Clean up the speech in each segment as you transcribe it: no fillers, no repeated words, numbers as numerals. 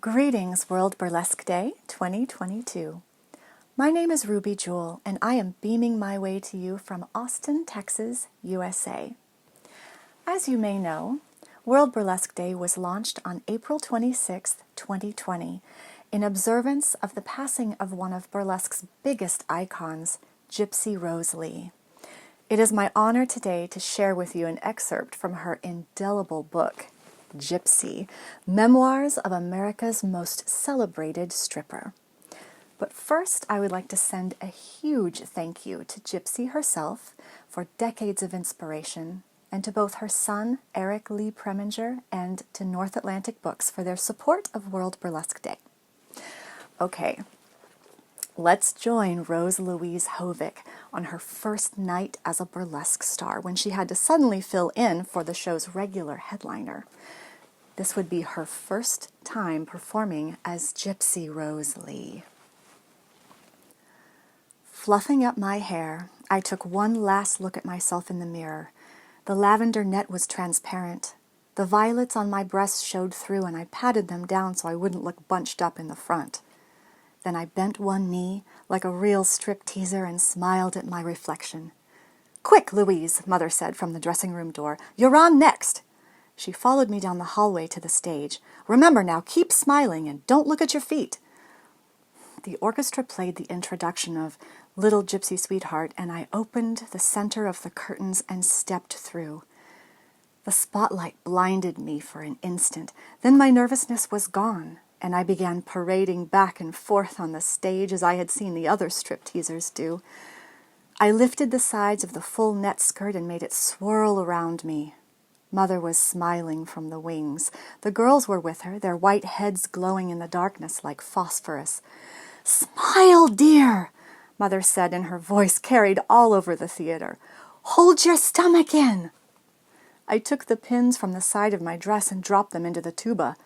Greetings, World Burlesque Day 2022. My name is Ruby Joule, and I am beaming my way to you from Austin, Texas, USA. As you may know, World Burlesque Day was launched on April 26, 2020, in observance of the passing of one of burlesque's biggest icons, Gypsy Rose Lee. It is my honor today to share with you an excerpt from her indelible book, Gypsy, Memoirs of America's Most Celebrated Stripper. But first, I would like to send a huge thank you to Gypsy herself for decades of inspiration, and to both her son, Eric Lee Preminger, and to North Atlantic Books for their support of World Burlesque Day. Okay, let's join Rose Louise Hovick on her first night as a burlesque star when she had to suddenly fill in for the show's regular headliner. This would be her first time performing as Gypsy Rose Lee. Fluffing up my hair, I took one last look at myself in the mirror. The lavender net was transparent. The violets on my breasts showed through, and I patted them down so I wouldn't look bunched up in the front. Then I bent one knee like a real strip-teaser and smiled at my reflection. "Quick, Louise," Mother said from the dressing room door. "You're on next." She followed me down the hallway to the stage. "Remember now, keep smiling and don't look at your feet." The orchestra played the introduction of Little Gypsy Sweetheart, and I opened the center of the curtains and stepped through. The spotlight blinded me for an instant. Then my nervousness was gone, and I began parading back and forth on the stage as I had seen the other strip-teasers do. I lifted the sides of the full net skirt and made it swirl around me. Mother was smiling from the wings. The girls were with her, their white heads glowing in the darkness like phosphorus. "Smile, dear," Mother said, and her voice carried all over the theater. "Hold your stomach in." I took the pins from the side of my dress and dropped them into the tuba.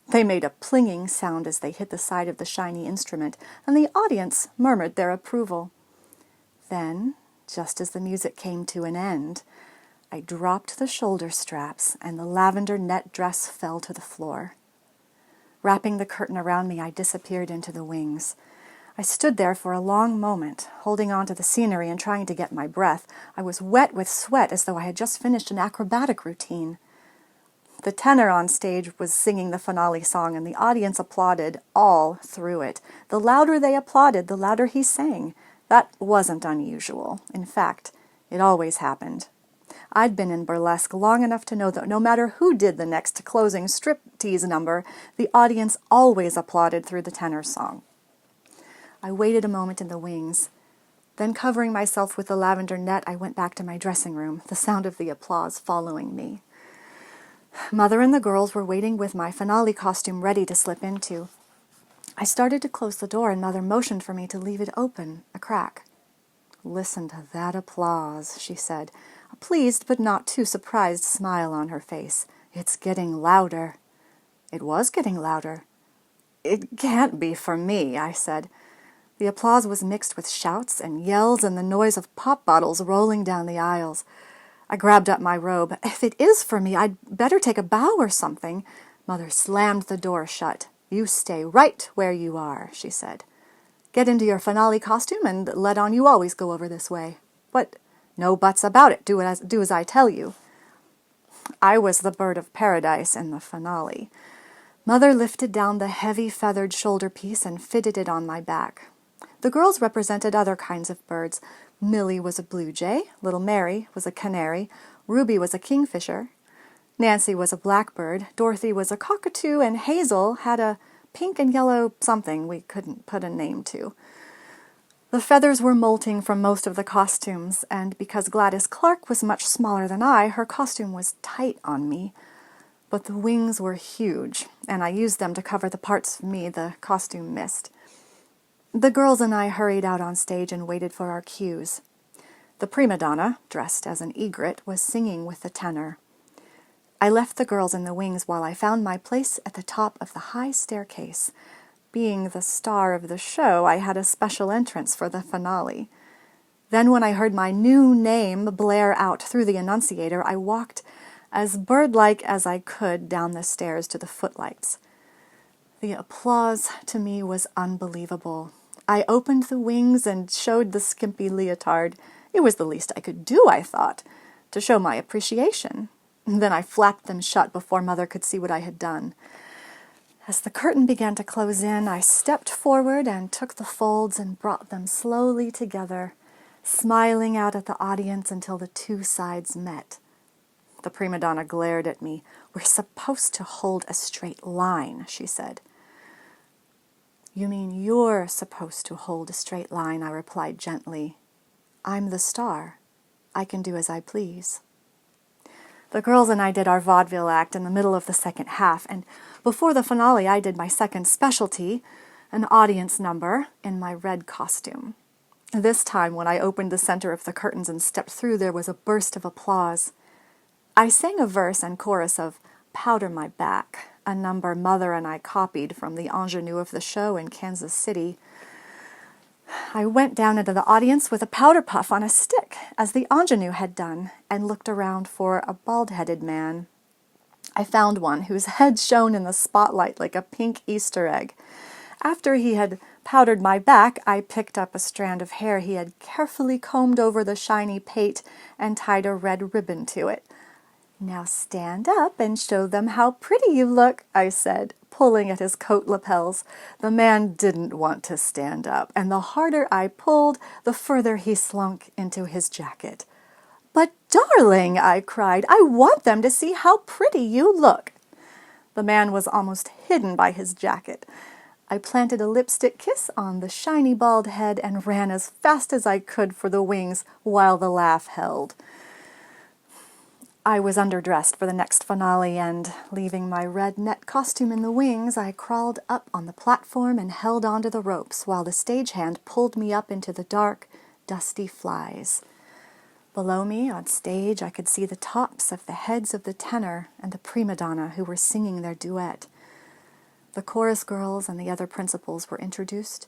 They made a plinging sound as they hit the side of the shiny instrument, and the audience murmured their approval. Then, just as the music came to an end, I dropped the shoulder straps, and the lavender net dress fell to the floor. Wrapping the curtain around me, I disappeared into the wings. I stood there for a long moment, holding on to the scenery and trying to get my breath. I was wet with sweat, as though I had just finished an acrobatic routine. The tenor on stage was singing the finale song, and the audience applauded all through it. The louder they applauded, the louder he sang. That wasn't unusual. In fact, it always happened. I'd been in burlesque long enough to know that no matter who did the next closing striptease number, the audience always applauded through the tenor song. I waited a moment in the wings. Then, covering myself with the lavender net, I went back to my dressing room, the sound of the applause following me. Mother and the girls were waiting with my finale costume ready to slip into. I started to close the door, and Mother motioned for me to leave it open, a crack. "Listen to that applause," she said, a pleased but not too surprised smile on her face. "It's getting louder." It was getting louder. "It can't be for me," I said. The applause was mixed with shouts and yells and the noise of pop bottles rolling down the aisles. I grabbed up my robe. "If it is for me, I'd better take a bow or something." Mother slammed the door shut. "You stay right where you are," she said. "Get into your finale costume and let on you always go over this way. But no buts about it. Do as I tell you." I was the bird of paradise in the finale. Mother lifted down the heavy feathered shoulder piece and fitted it on my back. The girls represented other kinds of birds. Millie was a blue jay, little Mary was a canary, Ruby was a kingfisher, Nancy was a blackbird, Dorothy was a cockatoo, and Hazel had a pink and yellow something we couldn't put a name to. The feathers were molting from most of the costumes, and because Gladys Clark was much smaller than I, her costume was tight on me. But the wings were huge, and I used them to cover the parts of me the costume missed. The girls and I hurried out on stage and waited for our cues. The prima donna, dressed as an egret, was singing with the tenor. I left the girls in the wings while I found my place at the top of the high staircase. Being the star of the show, I had a special entrance for the finale. Then when I heard my new name blare out through the annunciator, I walked as bird-like as I could down the stairs to the footlights. The applause to me was unbelievable. I opened the wings and showed the skimpy leotard. It was the least I could do, I thought, to show my appreciation. Then I flapped them shut before Mother could see what I had done. As the curtain began to close in, I stepped forward and took the folds and brought them slowly together, smiling out at the audience until the two sides met. The prima donna glared at me. "We're supposed to hold a straight line," she said. "You mean you're supposed to hold a straight line," I replied gently. "I'm the star. I can do as I please." The girls and I did our vaudeville act in the middle of the second half, and before the finale I did my second specialty, an audience number, in my red costume. This time, when I opened the center of the curtains and stepped through, there was a burst of applause. I sang a verse and chorus of "Powder My Back," a number Mother and I copied from the ingenue of the show in Kansas City. I went down into the audience with a powder puff on a stick, as the ingenue had done, and looked around for a bald-headed man. I found one whose head shone in the spotlight like a pink Easter egg. After he had powdered my back, I picked up a strand of hair he had carefully combed over the shiny pate and tied a red ribbon to it. "Now stand up and show them how pretty you look," I said, pulling at his coat lapels. The man didn't want to stand up, and the harder I pulled, the further he slunk into his jacket. "But darling," I cried, "I want them to see how pretty you look." The man was almost hidden by his jacket. I planted a lipstick kiss on the shiny bald head and ran as fast as I could for the wings while the laugh held. I was underdressed for the next finale, and, leaving my red net costume in the wings, I crawled up on the platform and held onto the ropes while the stagehand pulled me up into the dark, dusty flies. Below me, on stage, I could see the tops of the heads of the tenor and the prima donna who were singing their duet. The chorus girls and the other principals were introduced.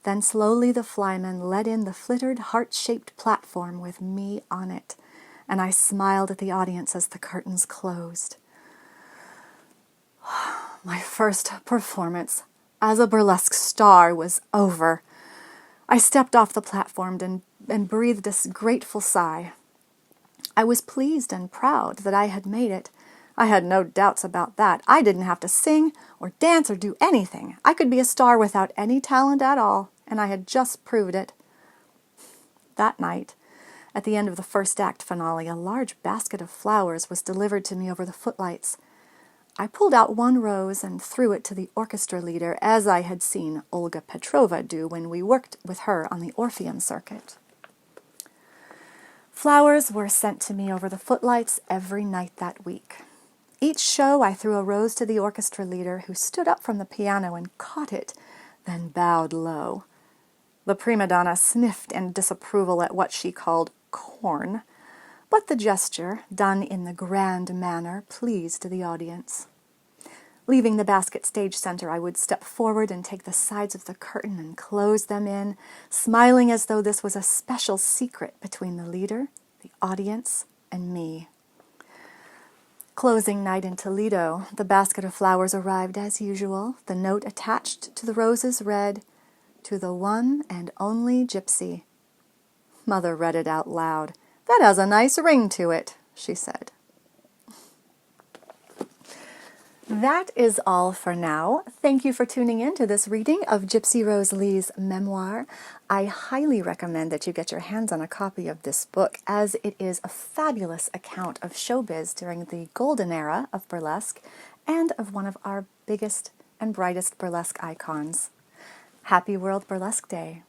Then slowly the flyman led in the flittered, heart-shaped platform with me on it, and I smiled at the audience as the curtains closed. My first performance as a burlesque star was over. I stepped off the platform and breathed a grateful sigh. I was pleased and proud that I had made it. I had no doubts about that. I didn't have to sing or dance or do anything. I could be a star without any talent at all, and I had just proved it. That night, at the end of the first act finale, a large basket of flowers was delivered to me over the footlights. I pulled out one rose and threw it to the orchestra leader, as I had seen Olga Petrova do when we worked with her on the Orpheum circuit. Flowers were sent to me over the footlights every night that week. Each show I threw a rose to the orchestra leader, who stood up from the piano and caught it, then bowed low. The prima donna sniffed in disapproval at what she called corn, but the gesture, done in the grand manner, pleased the audience. Leaving the basket stage center, I would step forward and take the sides of the curtain and close them in, smiling as though this was a special secret between the leader, the audience, and me. Closing night in Toledo, the basket of flowers arrived as usual. The note attached to the roses read, "To the one and only Gypsy." Mother read it out loud. "That has a nice ring to it," she said. That is all for now. Thank you for tuning in to this reading of Gypsy Rose Lee's memoir. I highly recommend that you get your hands on a copy of this book, as it is a fabulous account of showbiz during the golden era of burlesque and of one of our biggest and brightest burlesque icons. Happy World Burlesque Day.